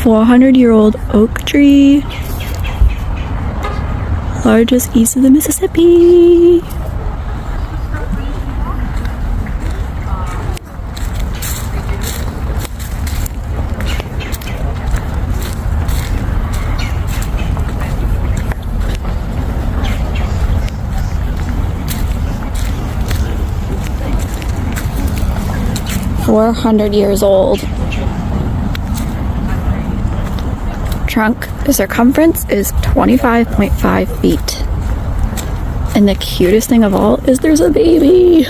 400-year-old oak tree. Largest east of the Mississippi. $400 years old. Trunk, the circumference is 25.5 feet. And the cutest thing of all is there's a baby.